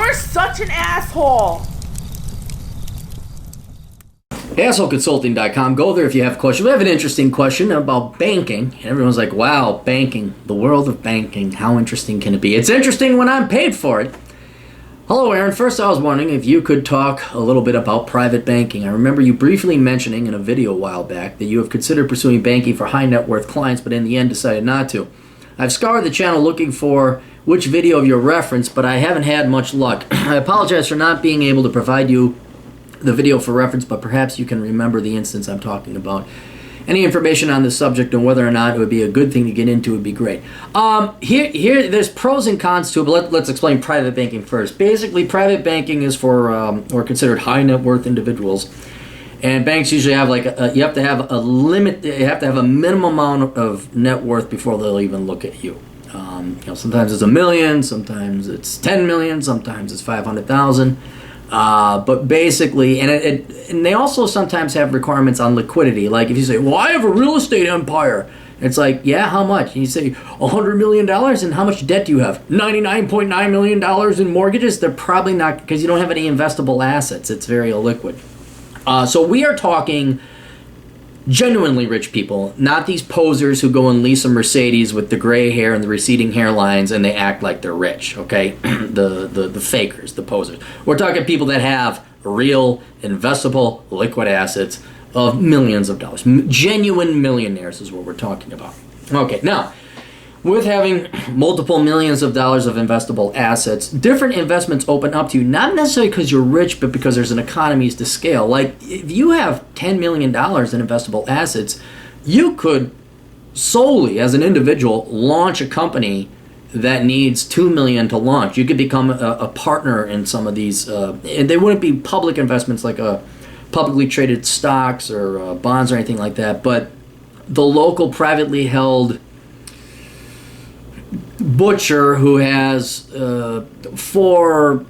You're such an asshole. AssholeConsulting.com. Go there if you have a question. We have an interesting question about banking. And everyone's like, wow, banking, the world of banking, how interesting can it be? It's interesting when I'm paid for it. Hello, Aaron. First, I was wondering if you could talk a little bit about private banking. I remember you briefly mentioning in a video a while back that you have considered pursuing banking for high net worth clients, but in the end decided not to. I've scoured the channel looking for which video of your reference, but I haven't had much luck. I apologize for not being able to provide you the video for reference, but perhaps you can remember the instance I'm talking about. Any information on this subject and whether or not it would be a good thing to get into would be great. Here, there's pros and cons to it, but let's explain private banking first. Basically, private banking is for or considered high net worth individuals, and banks usually have like you have to have a limit. You have to have a minimum amount of net worth before they'll even look at you. Sometimes it's $1 million, sometimes it's 10 million, sometimes it's 500,000. But basically, and they also sometimes have requirements on liquidity. Like if you say, well, I have a real estate empire. It's like, yeah, how much? And you say, $100 million, and how much debt do you have? $99.9 million in mortgages? They're probably not, because you don't have any investable assets. It's very illiquid. So we are talking genuinely rich people, not these posers who go and lease a Mercedes with the gray hair and the receding hairlines and they act like they're rich, okay? the fakers, the posers. We're talking people that have real investable liquid assets of millions of dollars. Genuine millionaires is what we're talking about. Okay, now, with having multiple millions of dollars of investable assets, different investments open up to you, not necessarily because you're rich, but because there's an economies to scale. Like, if you have $10 million in investable assets, you could solely, as an individual, launch a company that needs $2 million to launch. You could become a partner in some of these, and they wouldn't be public investments like publicly traded stocks or bonds or anything like that, but the local privately held butcher who has 4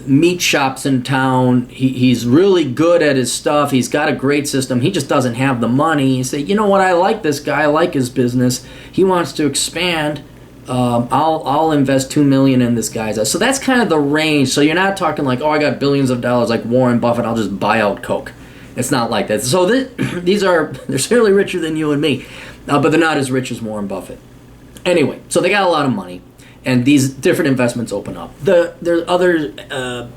meat shops in town. He's really good at his stuff. He's got a great system. He just doesn't have the money. You say, you know what? I like this guy. I like his business. He wants to expand. I'll invest $2 million in this guy's. So that's kind of the range. So you're not talking like, oh, I got billions of dollars like Warren Buffett. I'll just buy out Coke. It's not like that. So they're certainly richer than you and me, but they're not as rich as Warren Buffett. Anyway, so they got a lot of money, and these different investments open up. There are other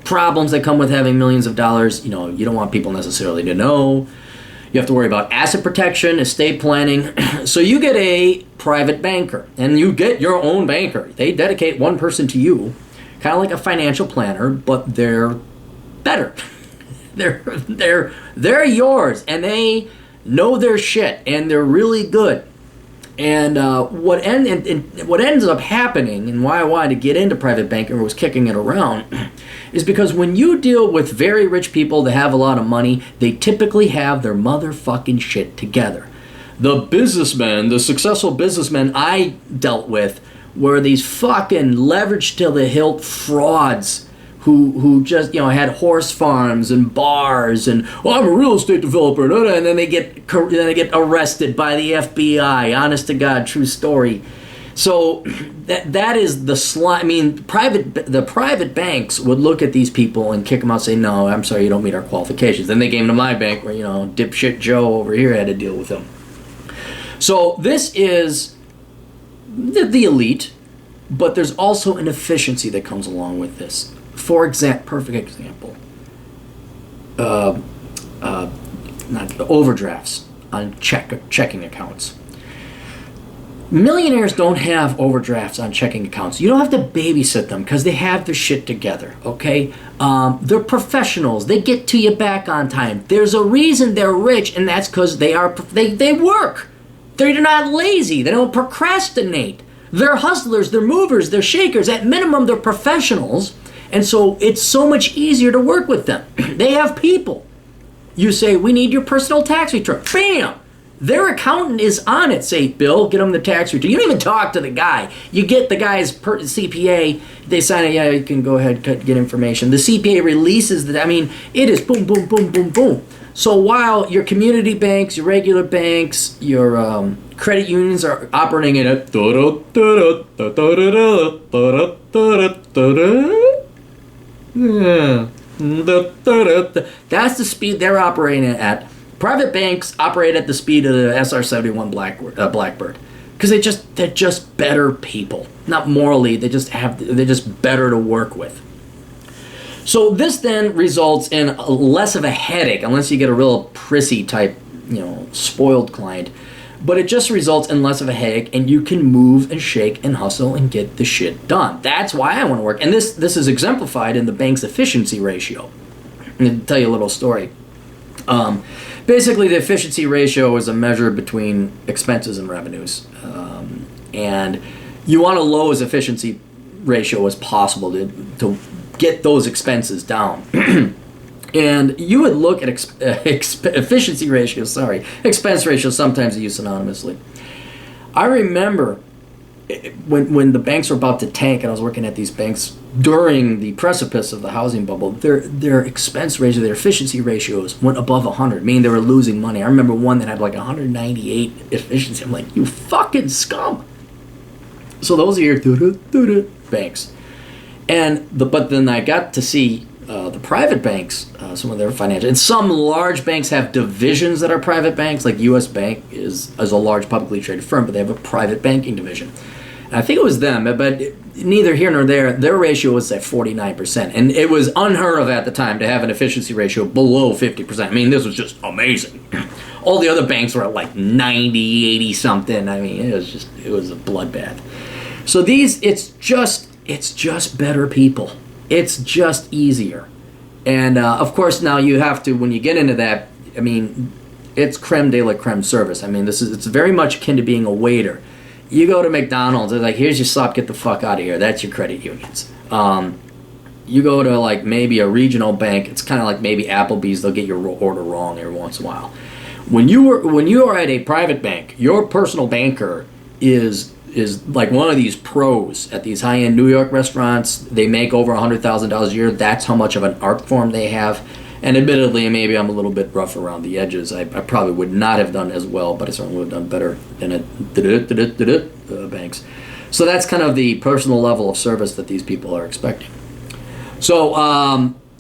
problems that come with having millions of dollars. You don't want people necessarily to know. You have to worry about asset protection, estate planning. So you get a private banker, and you get your own banker. They dedicate one person to you, kind of like a financial planner, but they're better. They're yours, and they know their shit, and they're really good. And what ends up happening, and why I wanted to get into private banking or was kicking it around, is because when you deal with very rich people that have a lot of money, they typically have their motherfucking shit together. The businessmen, the successful businessmen I dealt with, were these fucking leveraged to the hilt frauds who just had horse farms and bars and I'm a real estate developer, and then they get arrested by the FBI. Honest to God, true story. So that is the slime. I mean, the private banks would look at these people and kick them out and say, no, I'm sorry, you don't meet our qualifications. Then they gave them to my bank where dipshit Joe over here had to deal with them. So this is the elite, but there's also an efficiency that comes along with this. For example, perfect example, not overdrafts on checking accounts. Millionaires don't have overdrafts on checking accounts. You don't have to babysit them because they have their shit together, okay? They're professionals. They get to you back on time. There's a reason they're rich, and that's because they work. They're not lazy. They don't procrastinate. They're hustlers. They're movers. They're shakers. At minimum, they're professionals. And so it's so much easier to work with them. They have people. You say, we need your personal tax return. Bam! Their accountant is on it. Say, Bill, get them the tax return. You don't even talk to the guy. You get the guy's CPA. They sign it. Yeah, you can go ahead and get information. The CPA releases that. I mean, it is boom, boom, boom, boom, boom. So while your community banks, your regular banks, your credit unions are operating at a That's the speed they're operating at. Private banks operate at the speed of the SR-71 Blackbird, because they're just better people. Not morally, they're just better to work with. So this then results in less of a headache, unless you get a real prissy type, spoiled client. But it just results in less of a headache, and you can move and shake and hustle and get the shit done. That's why I want to work. And this is exemplified in the bank's efficiency ratio. I'm going to tell you a little story. Basically, the efficiency ratio is a measure between expenses and revenues. And you want a low as efficiency ratio as possible to get those expenses down. And you would look at efficiency ratios, expense ratios, sometimes they use synonymously. I remember when the banks were about to tank, and I was working at these banks during the precipice of the housing bubble, their expense ratio, their efficiency ratios went above 100, meaning they were losing money. I remember one that had like 198 efficiency. I'm like, you fucking scum. So those are your banks. But then I got to see the private banks, some of their financial, and some large banks have divisions that are private banks. Like U.S. Bank is a large publicly traded firm, but they have a private banking division. And I think it was them, but neither here nor there. Their ratio was at 49%, and it was unheard of at the time to have an efficiency ratio below 50%. I mean, this was just amazing. All the other banks were at like 90, 80 something. I mean, it was a bloodbath. So it's just better people. It's just easier. And, of course, now you have to, when you get into that, I mean, it's creme de la creme service. I mean, it's very much akin to being a waiter. You go to McDonald's, they're like, here's your slop, get the fuck out of here. That's your credit unions. You go to, like, maybe a regional bank, it's kind of like maybe Applebee's, they'll get your order wrong every once in a while. When you are at a private bank, your personal banker is like one of these pros at these high-end New York restaurants. They make over $100,000 a year. That's how much of an art form they have. And admittedly, maybe I'm a little bit rough around the edges. I probably would not have done as well, but I certainly would have done better than at banks. So that's kind of the personal level of service that these people are expecting. So,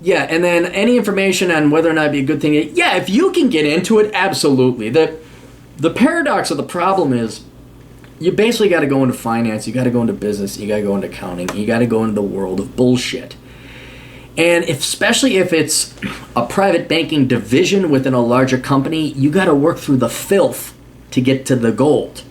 yeah, and then any information on whether or not it'd be a good thing. Yeah, if you can get into it, absolutely. The paradox of the problem is, you basically got to go into finance, you got to go into business, you got to go into accounting, you got to go into the world of bullshit. And especially if it's a private banking division within a larger company, you got to work through the filth to get to the gold.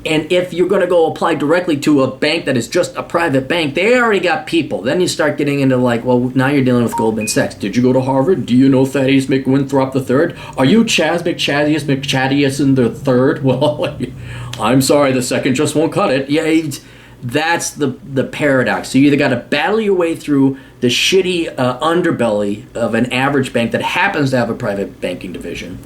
And if you're going to go apply directly to a bank that is just a private bank, they already got people. Then you start getting into like, well, now you're dealing with Goldman Sachs. Did you go to Harvard? Do you know Thaddeus McWinthrop III? Are you Chas McChadius in the third? Well, I'm sorry, the second just won't cut it. Yeah, that's the paradox. So you either got to battle your way through the shitty underbelly of an average bank that happens to have a private banking division,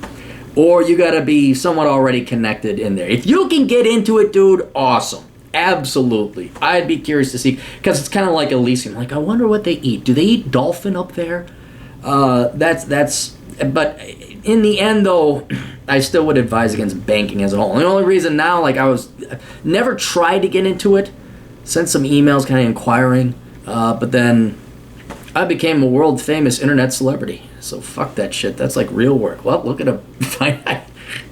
or you got to be somewhat already connected in there. If you can get into it, dude, awesome. Absolutely. I'd be curious to see, because it's kind of like Elysium. Like, I wonder what they eat. Do they eat dolphin up there? But in the end, though, I still would advise against banking as a whole. And the only reason now, like, never tried to get into it, sent some emails kind of inquiring, but then I became a world famous internet celebrity. So fuck that shit. That's like real work. Well, look at a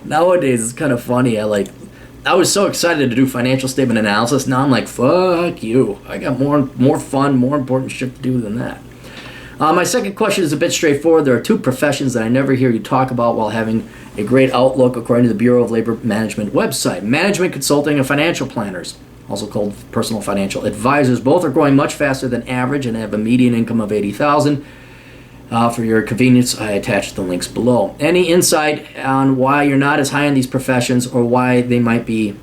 nowadays it's kind of funny. I was so excited to do financial statement analysis. Now I'm like, fuck you. I got more fun, more important shit to do than that. My second question is a bit straightforward. There are two professions that I never hear you talk about while having a great outlook, according to the Bureau of Labor Management website. Management consulting and financial planners, also called personal financial advisors. Both are growing much faster than average and have a median income of $80,000. For your convenience, I attached the links below. Any insight on why you're not as high in these professions or why they might be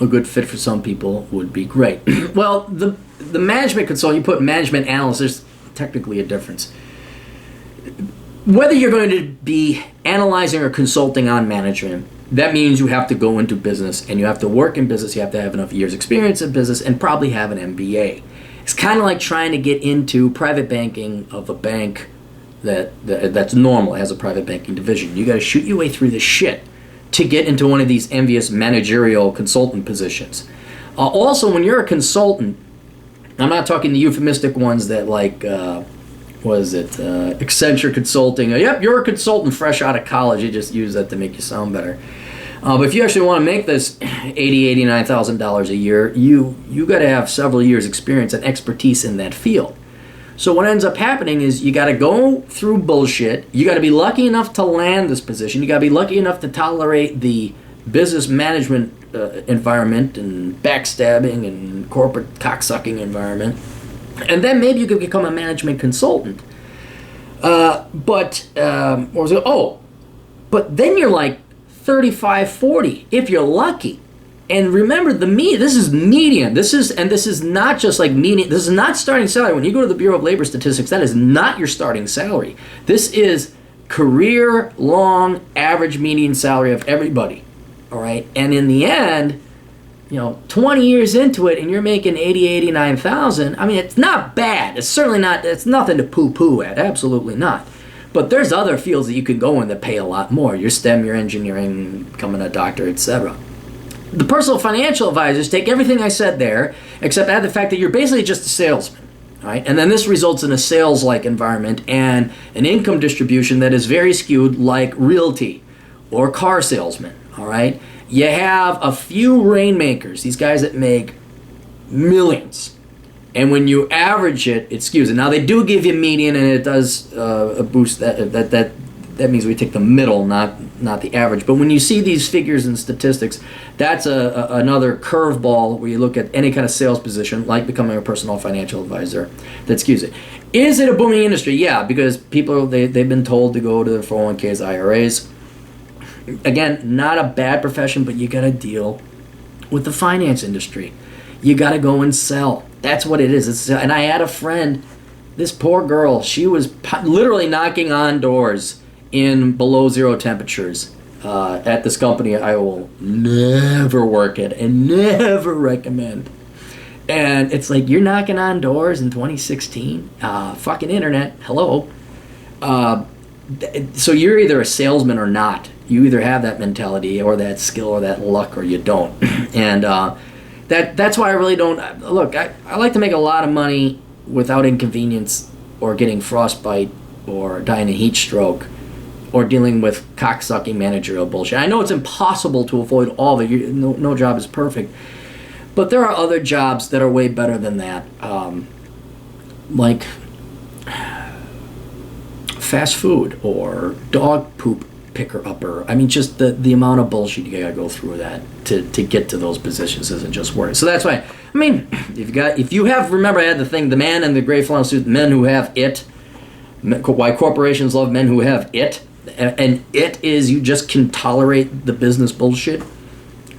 a good fit for some people would be great. Well, the management consultant, you put management analyst, there's technically a difference. Whether you're going to be analyzing or consulting on management, that means you have to go into business and you have to work in business. You have to have enough years experience in business and probably have an MBA. It's kind of like trying to get into private banking of a bank that's normal, has a private banking division. You got to shoot your way through this shit to get into one of these envious managerial consultant positions. Also, when you're a consultant, I'm not talking the euphemistic ones that like was it Accenture Consulting. Yep, you're a consultant fresh out of college. You just use that to make you sound better. But if you actually want to make this $89,000 a year, you got to have several years experience and expertise in that field. So what ends up happening is you got to go through bullshit. You got to be lucky enough to land this position. You got to be lucky enough to tolerate the business management environment and backstabbing and corporate cocksucking environment. And then maybe you could become a management consultant. But then you're like 35, 40 if you're lucky. And remember, this is median. This is not just like median. This is not starting salary. When you go to the Bureau of Labor Statistics, that is not your starting salary. This is career long average median salary of everybody. All right. And in the end, 20 years into it and you're making 89,000. I mean, it's not bad. It's certainly not, it's nothing to poo-poo at. Absolutely not. But there's other fields that you can go in that pay a lot more. Your STEM, your engineering, becoming a doctor, etc. The personal financial advisors take everything I said there, except add the fact that you're basically just a salesman. All right? And then this results in a sales-like environment and an income distribution that is very skewed like realty or car salesman. All right? You have a few rainmakers, these guys that make millions. And when you average it, it skews it. Now, they do give you median, and it does boost that means we take the middle, not the average. But when you see these figures and statistics, that's another curveball where you look at any kind of sales position, like becoming a personal financial advisor, that skews it. Is it a booming industry? Yeah, because people, they've been told to go to their 401ks, IRAs. Again, not a bad profession, but you got to deal with the finance industry. You got to go and sell. That's what it is. And I had a friend, this poor girl, she was literally knocking on doors in below zero temperatures at this company I will never work at and never recommend. And it's like, you're knocking on doors in 2016? Fucking internet, hello. So you're either a salesman or not. You either have that mentality or that skill or that luck, or you don't. And that's why I really don't... Look, I like to make a lot of money without inconvenience or getting frostbite or dying of heat stroke or dealing with cocksucking managerial bullshit. I know it's impossible to avoid all of it. No job is perfect. But there are other jobs that are way better than that. Like fast food or dog poop picker-upper. I mean, just the amount of bullshit you gotta go through that to get to those positions isn't just work. So that's why, I mean, if you have, remember I had the thing, the man in the gray flannel suit, men who have it, why corporations love men who have it, and it is you just can tolerate the business bullshit.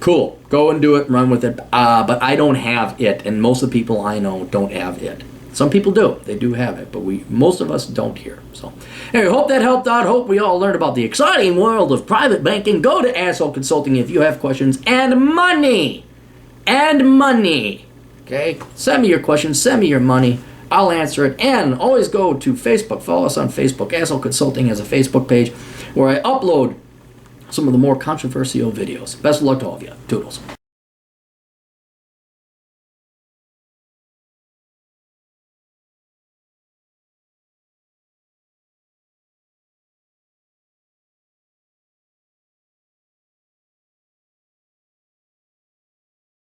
Cool, go and do it, run with it. But I don't have it, and most of the people I know don't have it. Some people do. They do have it, but most of us don't here. So, anyway, hope that helped out. Hope we all learned about the exciting world of private banking. Go to Asshole Consulting if you have questions. And money. Okay? Send me your questions. Send me your money. I'll answer it. And always go to Facebook. Follow us on Facebook. Asshole Consulting has a Facebook page where I upload some of the more controversial videos. Best of luck to all of you. Toodles.